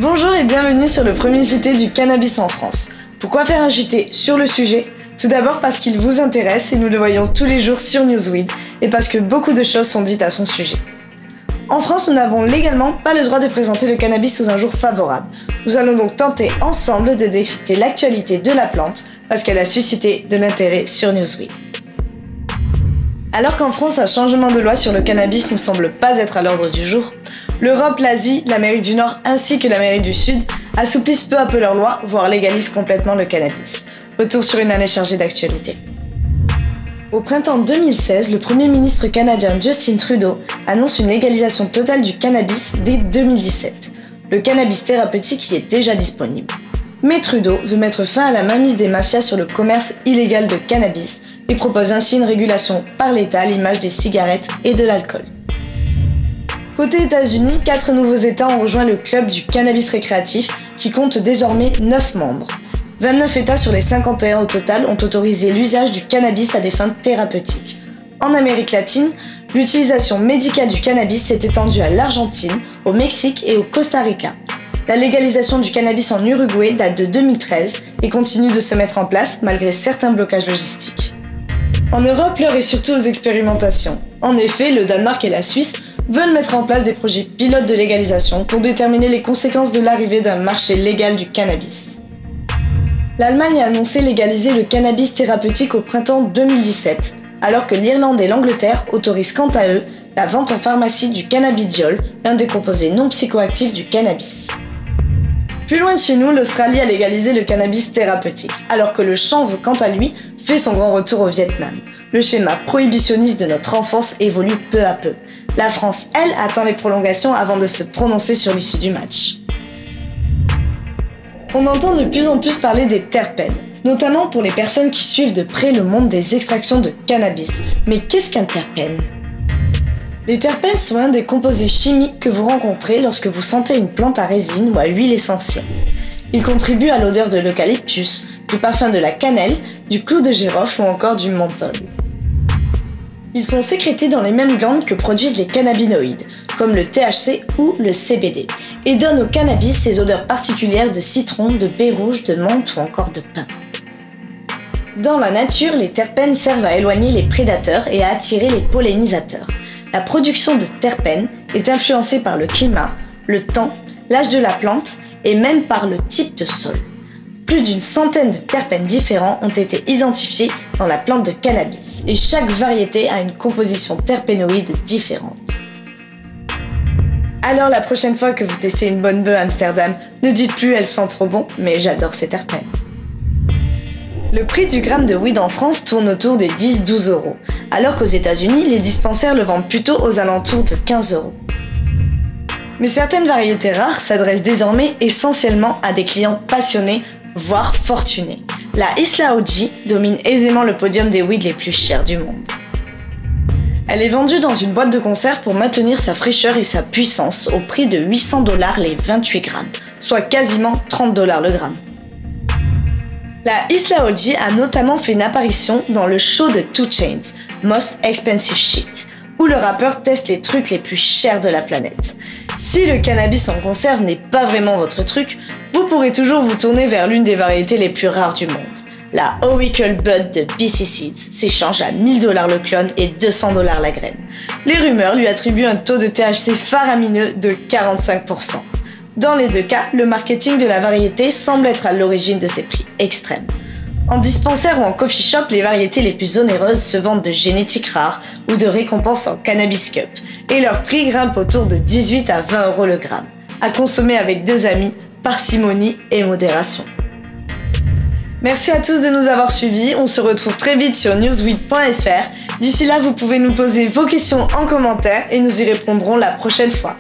Bonjour et bienvenue sur le premier JT du cannabis en France. Pourquoi faire un JT sur le sujet ? Tout d'abord parce qu'il vous intéresse et nous le voyons tous les jours sur Newsweed et parce que beaucoup de choses sont dites à son sujet. En France, nous n'avons légalement pas le droit de présenter le cannabis sous un jour favorable. Nous allons donc tenter ensemble de décrypter l'actualité de la plante parce qu'elle a suscité de l'intérêt sur Newsweed. Alors qu'en France, un changement de loi sur le cannabis ne semble pas être à l'ordre du jour, l'Europe, l'Asie, l'Amérique du Nord ainsi que l'Amérique du Sud assouplissent peu à peu leurs lois, voire légalisent complètement le cannabis. Retour sur une année chargée d'actualité. Au printemps 2016, le Premier ministre canadien Justin Trudeau annonce une légalisation totale du cannabis dès 2017. Le cannabis thérapeutique y est déjà disponible. Mais Trudeau veut mettre fin à la mainmise des mafias sur le commerce illégal de cannabis et propose ainsi une régulation par l'État à l'image des cigarettes et de l'alcool. Côté États-Unis, 4 nouveaux États ont rejoint le club du cannabis récréatif qui compte désormais 9 membres. 29 États sur les 51 au total ont autorisé l'usage du cannabis à des fins thérapeutiques. En Amérique latine, l'utilisation médicale du cannabis s'est étendue à l'Argentine, au Mexique et au Costa Rica. La légalisation du cannabis en Uruguay date de 2013 et continue de se mettre en place malgré certains blocages logistiques. En Europe, l'heure est surtout aux expérimentations. En effet, le Danemark et la Suisse veulent mettre en place des projets pilotes de légalisation pour déterminer les conséquences de l'arrivée d'un marché légal du cannabis. L'Allemagne a annoncé légaliser le cannabis thérapeutique au printemps 2017, alors que l'Irlande et l'Angleterre autorisent quant à eux la vente en pharmacie du cannabidiol, l'un des composés non psychoactifs du cannabis. Plus loin de chez nous, l'Australie a légalisé le cannabis thérapeutique, alors que le chanvre, quant à lui, fait son grand retour au Vietnam. Le schéma prohibitionniste de notre enfance évolue peu à peu. La France, elle, attend les prolongations avant de se prononcer sur l'issue du match. On entend de plus en plus parler des terpènes, notamment pour les personnes qui suivent de près le monde des extractions de cannabis. Mais qu'est-ce qu'un terpène ? Les terpènes sont un des composés chimiques que vous rencontrez lorsque vous sentez une plante à résine ou à huile essentielle. Ils contribuent à l'odeur de l'eucalyptus, du parfum de la cannelle, du clou de girofle ou encore du menthol. Ils sont sécrétés dans les mêmes glandes que produisent les cannabinoïdes, comme le THC ou le CBD, et donnent au cannabis ses odeurs particulières de citron, de baie rouge, de menthe ou encore de pin. Dans la nature, les terpènes servent à éloigner les prédateurs et à attirer les pollinisateurs. La production de terpènes est influencée par le climat, le temps, l'âge de la plante et même par le type de sol. Plus d'une centaine de terpènes différents ont été identifiés dans la plante de cannabis et chaque variété a une composition terpénoïde différente. Alors la prochaine fois que vous testez une bonne bœuf à Amsterdam, ne dites plus elle sent trop bon, mais j'adore ces terpènes. Le prix du gramme de weed en France tourne autour des 10-12 euros, alors qu'aux États-Unis, les dispensaires le vendent plutôt aux alentours de 15 euros. Mais certaines variétés rares s'adressent désormais essentiellement à des clients passionnés, voire fortunés. La Isla OG domine aisément le podium des weeds les plus chers du monde. Elle est vendue dans une boîte de conserve pour maintenir sa fraîcheur et sa puissance au prix de 800 $ les 28 grammes, soit quasiment 30 $ le gramme. La Isla OG a notamment fait une apparition dans le show de 2 Chainz, Most Expensive Shit, où le rappeur teste les trucs les plus chers de la planète. Si le cannabis en conserve n'est pas vraiment votre truc, vous pourrez toujours vous tourner vers l'une des variétés les plus rares du monde. La Auricle Bud de BC Seeds s'échange à 1000 $ le clone et 200 $ la graine. Les rumeurs lui attribuent un taux de THC faramineux de 45%. Dans les deux cas, le marketing de la variété semble être à l'origine de ces prix extrêmes. En dispensaire ou en coffee shop, les variétés les plus onéreuses se vendent de génétique rare ou de récompenses en cannabis cup, et leur prix grimpe autour de 18 à 20 € le gramme. À consommer avec 2 amis, parcimonie et modération. Merci à tous de nous avoir suivis, on se retrouve très vite sur newsweed.fr. D'ici là, vous pouvez nous poser vos questions en commentaire et nous y répondrons la prochaine fois.